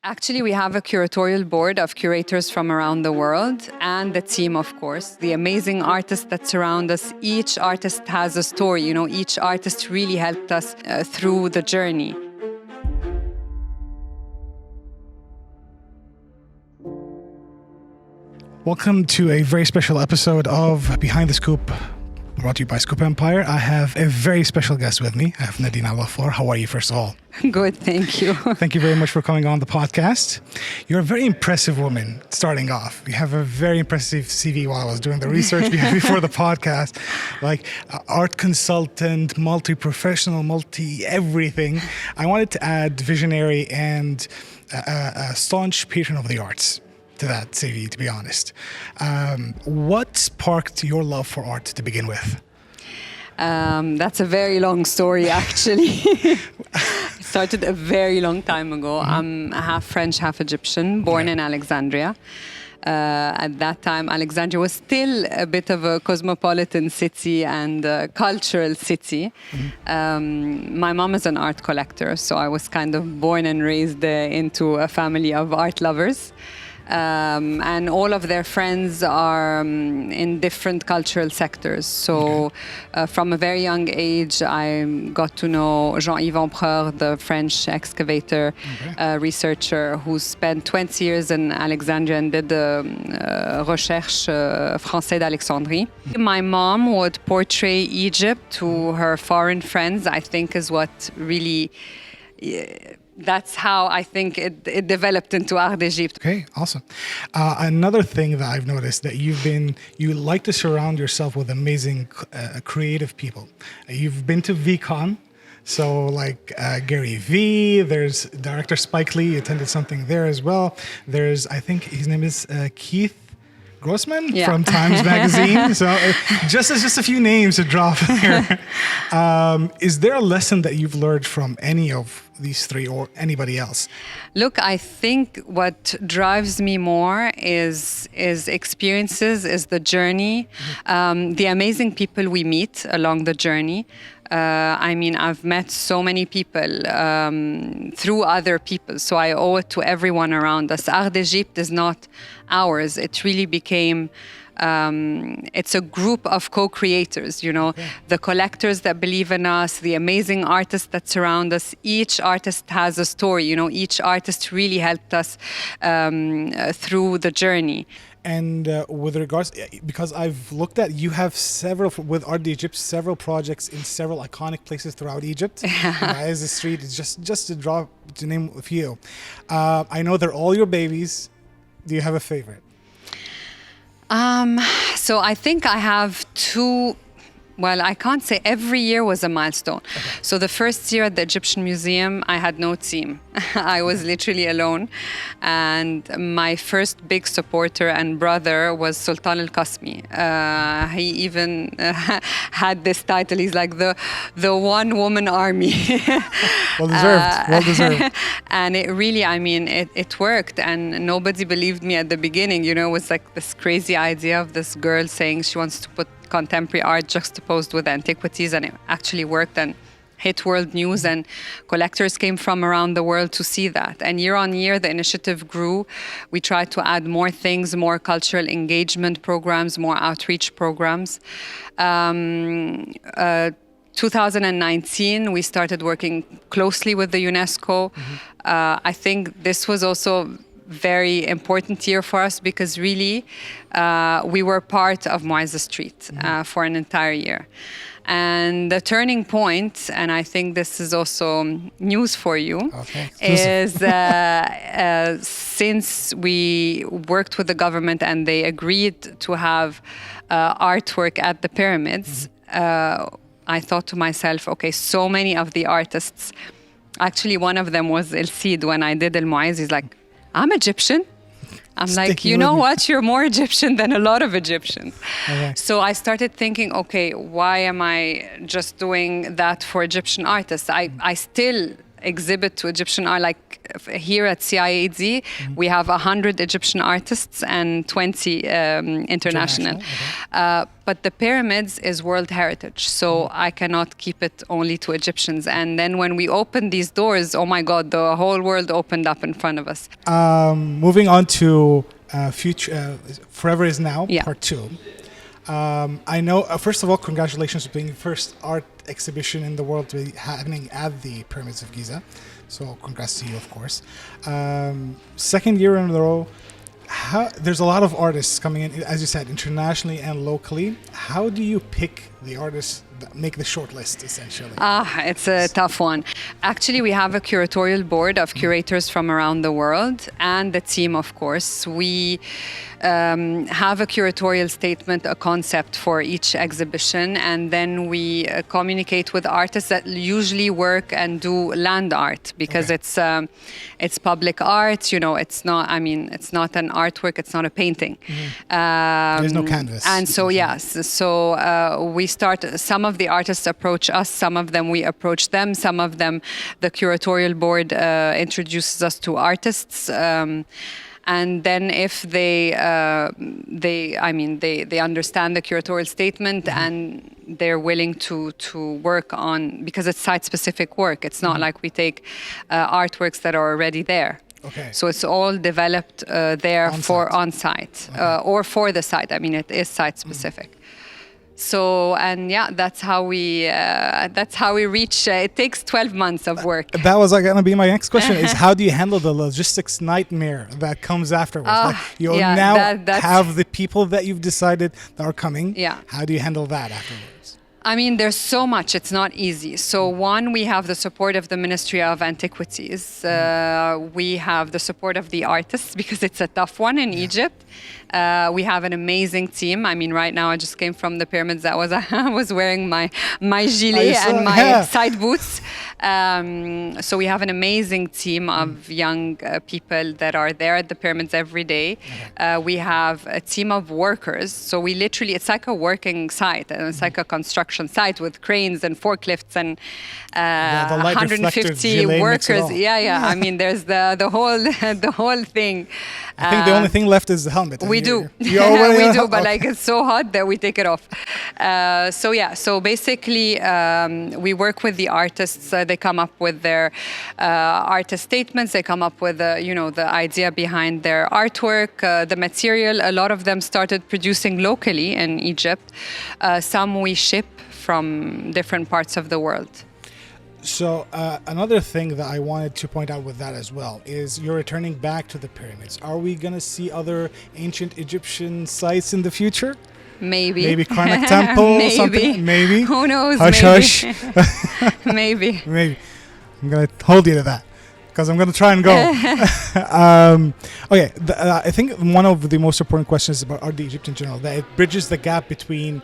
Actually, we have a curatorial board of curators from around the world and the team, of course, the amazing artists that surround us. Each artist has a story, each artist really helped us through the journey. Welcome to a very special episode of Behind the Scoop, brought to you by Scoop Empire. I have a very special guest with me. I have Nadine Abdel Ghaffar. How are you, first of all? Good, thank you. Thank you very much for coming on the podcast. You're a very impressive woman, starting off. You have a very impressive CV while I was doing the research before the podcast. Like art consultant, multi-professional, multi-everything. I wanted to add visionary and a staunch patron of the arts to that CV, to be honest. What sparked your love for art to begin with? That's a very long story, actually. It started a very long time ago. I'm half French, half Egyptian, born in Alexandria. At that time, Alexandria was still a bit of a cosmopolitan city and a cultural city. My mom is an art collector, so I was kind of born and raised into a family of art lovers. And all of their friends are in different cultural sectors. So from a very young age, I got to know Jean-Yves Empereur, the French excavator researcher who spent 20 years in Alexandria and did the Recherche Français d'Alexandrie. My mom would portray Egypt to her foreign friends, I think is what really... That's how I think it developed into Art d'Egypte. Okay, awesome. Another thing that I've noticed that you like to surround yourself with amazing creative people. You've been to VCon, so like Gary Vee, there's director Spike Lee, attended something there as well. There's, I think his name is Keith Grossman from Times Magazine. So just a few names to drop here. Is there a lesson that you've learned from any of these three or anybody else? Look, I think what drives me more is experiences, is the journey, the amazing people we meet along the journey. I've met so many people through other people, so I owe it to everyone around us. Art d'Egypte is not ours. It really became... it's a group of co-creators, the collectors that believe in us, the amazing artists that surround us. Each artist has a story, each artist really helped us through the journey. And with regards, because I've looked at, you have with Art d'Egypte, several projects in several iconic places throughout Egypt. As the street, it's just to name a few. I know they're all your babies. Do you have a favorite? So I think I have two. Well, I can't say every year was a milestone. Okay. So the first year at the Egyptian Museum, I had no team. I was literally alone. And my first big supporter and brother was Sultan Al-Qasmi. He even had this title. He's like the one-woman army. Well deserved. And it really, it worked. And nobody believed me at the beginning. It was like this crazy idea of this girl saying she wants to put contemporary art juxtaposed with antiquities, and it actually worked and hit world news, and collectors came from around the world to see that. And year on year, the initiative grew. We tried to add more things, more cultural engagement programs, more outreach programs. 2019, we started working closely with the UNESCO. I think this was also very important year for us because really we were part of Mu'izza Street for an entire year. And the turning point, and I think this is also news for you, is since we worked with the government and they agreed to have artwork at the pyramids, I thought to myself, okay, so many of the artists, actually one of them was El Cid when I did El-Mu'izz, he's like, I'm Egyptian. I'm like, you know what? You're more Egyptian than a lot of Egyptians. Okay. So I started thinking, okay, why am I just doing that for Egyptian artists? I still exhibit to Egyptian art. Like here at CIAD, we have 100 Egyptian artists and 20 international. Okay. But the pyramids is World Heritage, so I cannot keep it only to Egyptians. And then when we opened these doors, oh my God, the whole world opened up in front of us. Moving on to future, Forever Is Now, Yeah. Part 2. I know, first of all, congratulations on being the first art exhibition in the world to be happening at the Pyramids of Giza. So congrats to you, of course. Second year in a row, there's a lot of artists coming in, as you said, internationally and locally. How do you pick the artists that make the short list, essentially? It's a tough one. Actually, we have a curatorial board of curators from around the world and the team, of course. We have a curatorial statement, a concept for each exhibition, and then we communicate with artists that usually work and do land art, because it's public art. You know, it's not an artwork, it's not a painting. There's no canvas. And so, yes, we start, some of the artists approach us, some of them we approach them, some of them the curatorial board introduces us to artists. And then if they understand the curatorial statement and they're willing to work on, because it's site-specific work. It's not like we take artworks that are already there. Okay. So it's all developed there for on-site or for the site. I mean, it is site-specific. So, and yeah, that's how we reach. It takes 12 months of work. That was going to be my next question: is how do you handle the logistics nightmare that comes afterwards? Have the people that you've decided that are coming. Yeah. How do you handle that afterwards? I mean, there's so much, it's not easy. So one, we have the support of the Ministry of Antiquities. We have the support of the artists, because it's a tough one in Egypt. We have an amazing team. I mean, right now I just came from the pyramids. I was wearing my gilet and my side boots. So we have an amazing team of young people that are there at the pyramids every day. We have a team of workers. So we literally, it's like a working site, and it's like a construction site with cranes and forklifts and 150 workers. Yeah. I mean, there's the whole thing. I think the only thing left is the helmet. We do. We do, but like it's so hot that we take it off. So basically we work with the artists. They come up with their artist statements. They come up with the idea behind their artwork, the material. A lot of them started producing locally in Egypt. Some we ship from different parts of the world. So another thing that I wanted to point out with that as well is you're returning back to the pyramids. Are we going to see other ancient Egyptian sites in the future? Maybe Karnak Temple or something? Maybe. Who knows? Hush. Maybe. Maybe. I'm going to hold you to that, because I'm going to try and go. I think one of the most important questions about art Egypt in general, that it bridges the gap between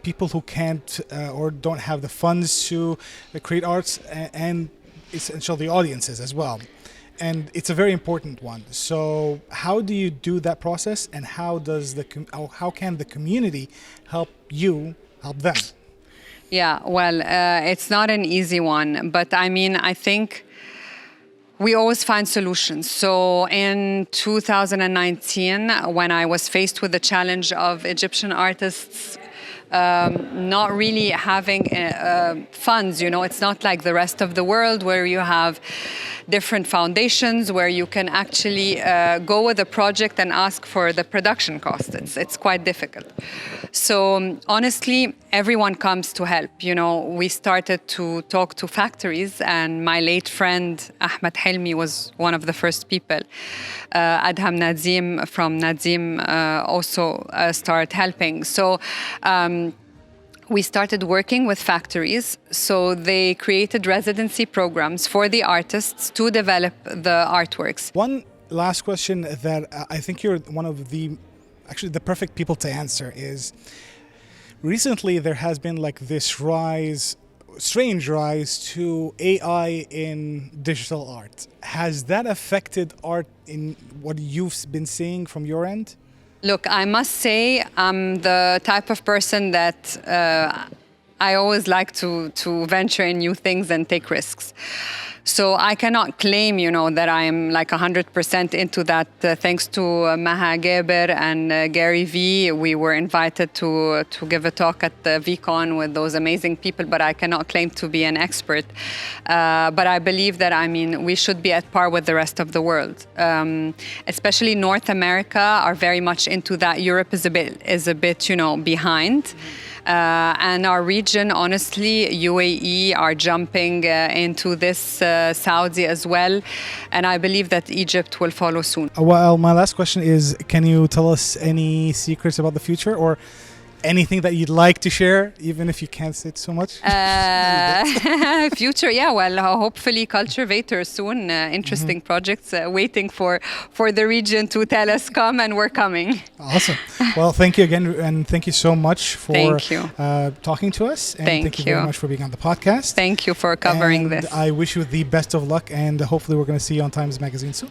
people who can't or don't have the funds to create arts and essentially the audiences as well. And it's a very important one. So how do you do that process, and how can the community help them? Yeah, well, it's not an easy one, but I mean, I think we always find solutions. So in 2019, when I was faced with the challenge of Egyptian artists not really having funds, it's not like the rest of the world where you have different foundations where you can actually go with a project and ask for the production cost. It's quite difficult. So honestly, everyone comes to help. We started to talk to factories, and my late friend Ahmed Helmi was one of the first people. Adham Nadim from Nadim also started helping. So we started working with factories. So they created residency programs for the artists to develop the artworks. One last question that I think you're one of the perfect people to answer is, recently there has been like this strange rise to AI in digital art. Has that affected art in what you've been seeing from your end? Look, I must say I'm the type of person that I always like to venture in new things and take risks. So I cannot claim, that I am like 100% into that. Thanks to Maha Gaber and Gary V, we were invited to give a talk at the VCon with those amazing people, but I cannot claim to be an expert. But I believe that, we should be at par with the rest of the world. Especially North America are very much into that. Europe is a bit, behind. And our region, honestly, UAE are jumping into this, Saudi as well. And I believe that Egypt will follow soon. Well, my last question is, can you tell us any secrets about the future or anything that you'd like to share, even if you can't say it so much? Future, hopefully cultivators soon. Interesting projects waiting for the region to tell us come, and we're coming. Awesome. Well, thank you again, and thank you so much for talking to us. And thank you very much for being on the podcast. Thank you for covering this. I wish you the best of luck, and hopefully we're going to see you on Times Magazine soon.